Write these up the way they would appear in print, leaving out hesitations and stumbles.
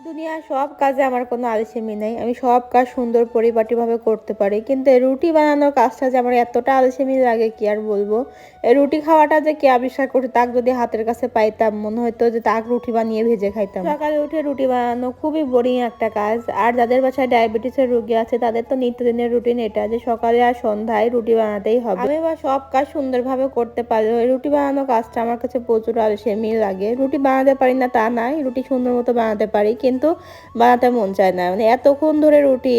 দুনিয়ার সব কাজে আমার কোনো আলসেমি নেই, আমি সব কাজ সুন্দর পরিপাটিভাবে করতে পারি, কিন্তু এই রুটি বানানোর কাজটা যে আমার এতটা আলসেমি লাগে কি আর বলবো। এই রুটি খাওয়াটা যে কে আবিষ্কার করছে, তাক যদি হাতের কাছে পাইতাম মনে হতো যে তাক রুটি বানিয়ে ভেজে খাইতাম। সকালে উঠে রুটি বানানো খুবই বোরিং একটা কাজ। আর যাদের বাসায় ডায়াবেটিসের রোগী আছে তাদের তো নিত্যদিনের রুটিন এটা যে সকালে আর সন্ধ্যায় রুটি বানাতেই হবে। আমি বা সব কাজ সুন্দরভাবে করতে পারলেও রুটি বানানোর কাজটা আমার কাছে প্রচুর আলসেমি লাগে। রুটি বানাতে পারি না তা নাই, রুটি সুন্দর মতো বানাতে পারি, কিন্তু বানাতে মন চায় না। মানে এতক্ষণ ধরে রুটি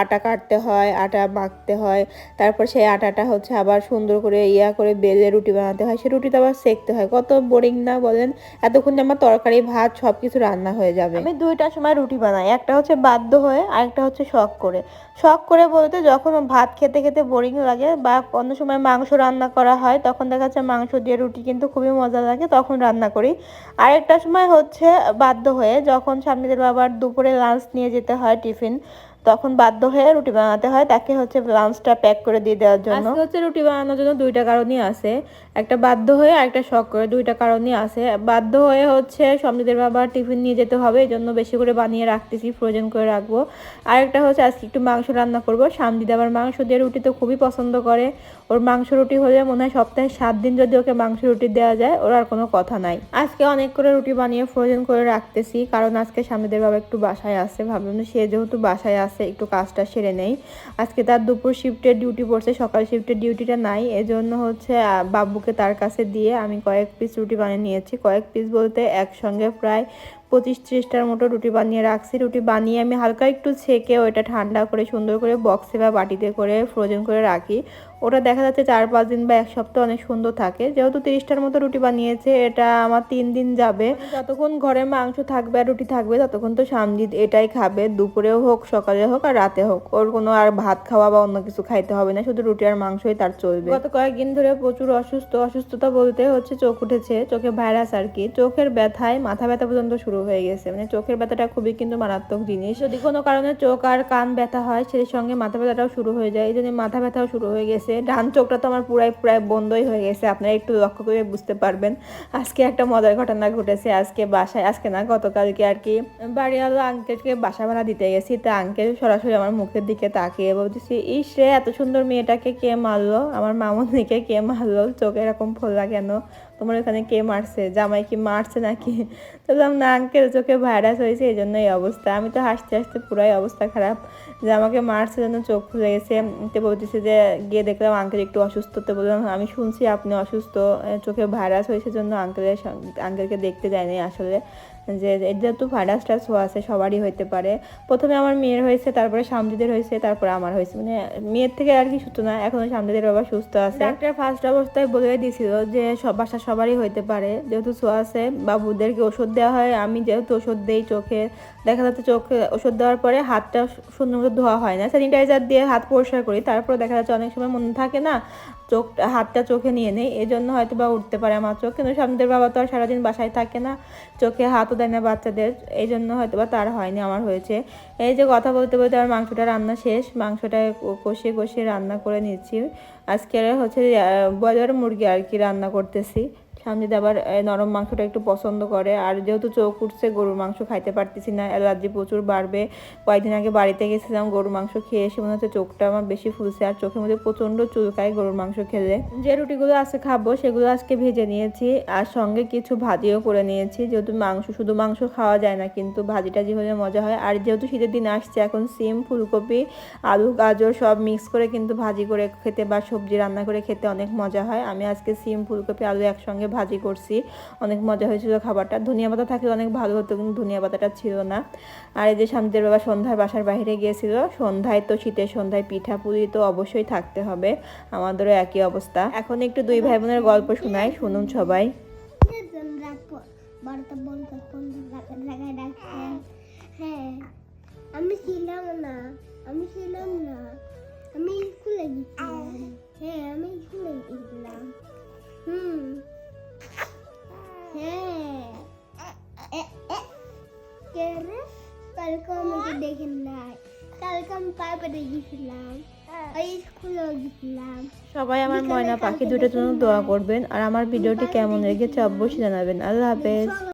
আটা কাটতে হয়, আটা মাখতে হয়, তারপর সেই আটাটা হচ্ছে আবার সুন্দর করে করে বেলে রুটি বানাতে হয়, সেই রুটিটা আবার সেকতে হয়। কত বোরিং না বলেন? এতক্ষণ আমার তরকারি ভাত সবকিছু রান্না হয়ে যাবে। আমি দুইটার সময় রুটি বানাই, একটা হচ্ছে বাধ্য হয়ে আর একটা হচ্ছে শখ করে। শখ করে বলতে যখন ভাত খেতে খেতে বোরিং লাগে বা অন্য সময় মাংস রান্না করা হয় তখন দেখা যাচ্ছে মাংস দিয়ে রুটি কিন্তু খুবই মজা লাগে, তখন রান্না করি। আরেকটা সময় হচ্ছে বাধ্য হয়ে, যখন স্বামীদের বাবার দুপুরে লাঞ্চ নিয়ে যেতে হয় টিফিন, তখন বাধ্য হয়ে রুটি বানাতে হয় তাকে হচ্ছে লাঞ্চটা প্যাক করে দিয়ে দেওয়ার জন্য। আজকে হচ্ছে রুটি বানানোর জন্য দুইটা কারণই আছে, একটা বাধ্য হয়ে আর একটা শখ করে, দুইটা কারণই আছে। বাধ্য হয়ে হচ্ছে স্বামীদের বাবার টিফিন নিয়ে যেতে হবে, এই জন্য বেশি করে বানিয়ে রাখতেছি, ফ্রোজেন করে রাখবো। আরেকটা হচ্ছে আজকে একটু মাংস রান্না করবো। স্বামীদের আবার মাংস দিয়ে রুটি তো খুবই পছন্দ করে, ওর মাংস রুটি হলে মনে হয় সপ্তাহে 7 দিন যদি ওকে মাংস রুটি দেওয়া যায় ওর আর কোনো কথা নাই। আজকে অনেক করে রুটি বানিয়ে ফ্রোজেন করে রাখতেছি, কারণ আজকে স্বামীদের বাবা একটু বাসায় আছে, ভাবলাম সে যেহেতু বাসায় আছে একটু কাজটা সেরে নেই। আজকে তার দুপুর শিফটের ডিউটি পড়ছে, সকাল শিফটের ডিউটিটা নাই, এজন্য হচ্ছে বাবুকে তার কাছে দিয়ে আমি কয়েক পিস রুটি বানিয়ে নিয়েছি। কয়েক পিস বলতে একসঙ্গে প্রায় 25-30টার মতো রুটি বানিয়ে রাখছি। রুটি বানিয়ে আমি হালকা একটু ছেঁকে ওইটা ঠান্ডা করে সুন্দর করে বক্সে বা বাটিতে করে ফ্রোজেন করে রাখি। ওটা দেখা যাচ্ছে 4-5 দিন বা এক সপ্তাহ অনেক সুন্দর থাকে। যেহেতু 30টার মতো রুটি বানিয়েছে, এটা আমার 3 দিন যাবে। যতক্ষণ ঘরে মাংস থাকবে আর রুটি থাকবে ততক্ষণ তো সামজিৎ এটাই খাবে, দুপুরেও হোক সকালে হোক আর রাতে হোক। ওর কোনো আর ভাত খাওয়া বা অন্য কিছু খাইতে হবে না, শুধু রুটি আর মাংসই তার চলবে। গত কয়েকদিন ধরে প্রচুর অসুস্থতা বলতে হচ্ছে চোখ উঠেছে, চোখে ভাইরাস আর কি। চোখের ব্যথায় মাথা ব্যথা পর্যন্ত শুরু হয়ে গেছে। মানে চোখের ব্যথাটা খুবই কিন্তু মারাত্মক জিনিস। যদি কোনো কারণে চোখ আর কান ব্যথা হয় সেই সঙ্গে মাথা ব্যথাটাও শুরু হয়ে যায়, এই জন্য মাথা ব্যথাও শুরু হয়ে গেছে। ডান চোখটা তো আমার প্রায় বন্ধই হয়ে গেছে, আপনারা একটু লক্ষ্য করে বুঝতে পারবেন। আজকে একটা মজার ঘটনা ঘটেছে। আজকে বাসায়, আজকে না গতকালকে আর কি, বাড়িওয়ালা আঙ্কেলকে বাসা ভাড়া দিতে গেছি, তা আঙ্কেল সরাসরি আমার মুখের দিকে তাকিয়ে বলতেছি, ইস রে এত সুন্দর মেয়েটাকে কে মারলো, আমার মামনিকে কে মারলো, চোখে এরকম ফোলা কেন, তোমার ওখানে কে মারছে, জামাই কি মারছে নাকি? তো বললাম না আঙ্কেল, চোখে ভাইরাস হয়েছে এই জন্য এই অবস্থা। আমি তো হাসতে হাসতে পুরাই অবস্থা খারাপ, যে আমাকে মারছে জন্য চোখ ফুলে গেছে। তো বলতেছে যে গিয়ে দেখলাম আঙ্কেল একটু অসুস্থ। তো বললাম আমি শুনছি আপনি অসুস্থ, চোখে ভাইরাস হয়েছে জন্য আঙ্কেলকে দেখতে যায়নি আসলে, যে যেহেতু ভাইরাস টাস হওয়া আছে সবারই হইতে পারে। প্রথমে আমার মেয়ের হয়েছে, তারপরে সামজিদের হয়েছে, তারপরে আমার হয়েছে। মানে মেয়ের থেকে আর কি সুস্থ না, এখনো সামজিদের বাবা সুস্থ আছে। ডাক্তার ফার্স্ট অবস্থায় বলে দিয়েছিল যে বাসা সবারই হইতে পারে, যেহেতু ছোঁয়া আছে। বাবুদেরকে ওষুধ দেওয়া হয়, আমি যেহেতু ওষুধ দেই চোখে, দেখা যাচ্ছে চোখে ওষুধ দেওয়ার পরে হাতটা সুন্দর মতো ধোয়া হয় না, স্যানিটাইজার দিয়ে হাত পরিষ্কার করি, তারপর দেখা যাচ্ছে অনেক সময় মনে থাকে না হাতটা চোখে নিয়ে নেই, এই জন্য হয়তো বা উঠতে পারে আমার চোখ। কিন্তু সামনের বাবা তো আর সারাদিন বাসায় থাকে না, চোখে হাতও দেয় না বাচ্চাদের, এই জন্য হয়তো বা তার হয়নি, আমার হয়েছে। এই যে কথা বলতে বলতে আমার মাংসটা রান্না শেষ, মাংসটা কষিয়ে রান্না করে নিচ্ছি। আজকে হচ্ছে ব্রয়লার মুরগি আর কি রান্না করতেছি। সামনে আবার নরম মাংসটা একটু পছন্দ করে, আর যেহেতু চোখ উঠছে গরুর মাংস খাইতে পারতেছি না, অ্যালার্জি প্রচুর বাড়বে। কয়েকদিন আগে বাড়িতে গেছিলাম, গরুর মাংস খেয়ে এসে মনে হচ্ছে চোখটা আমার বেশি ফুলছে, আর চোখের মধ্যে প্রচণ্ড চুলকায় গরুর মাংস খেলে। যে রুটিগুলো আজকে খাবো সেগুলো আজকে ভেজে নিয়েছি, আর সঙ্গে কিছু ভাজিও করে নিয়েছি, যেহেতু শুধু মাংস খাওয়া যায় না, কিন্তু ভাজিটা যে হলে মজা হয়। আর যেহেতু শীতের দিন আসছে, এখন সিম, ফুলকপি, আলু, গাজর সব মিক্স করে কিন্তু ভাজি করে খেতে বা সবজি রান্না করে খেতে অনেক মজা হয়। আমি আজকে সিম, ফুলকপি, আলু একসঙ্গে ভাজি করছি, অনেক মজা হয়েছিল খাবারটা। ধনিয়া পাতা থাকলে অনেক ভালো হতো, কিন্তু ধনিয়া পাতাটা ছিল না। আর এই যে সামনের বাবা সন্ধ্যায় বাসার বাইরে গিয়েছিল, সন্ধ্যায় তো শীতের সন্ধ্যায় পিঠা পুলি তো অবশ্যই থাকতে হবে, আমাদেরও একই অবস্থা। এখন একটু দুই ভাই বোনের গল্প শোনাই, শুনুন সবাই। হ্যাঁ আমি ছিলাম না, আমি স্কুলে গেছিলাম। হ্যাঁ আমি স্কুলে গেছিলাম। কালকে আমাকে দেখেন নাই, কালকে আমি পাইপারে গেছিলাম, স্কুলে গেছিলাম। সবাই আমার ময়না পাখি দুটোর জন্য দোয়া করবেন, আর আমার ভিডিওটি কেমন লেগেছে অবশ্যই জানাবেন। আল্লাহ হাফেজ।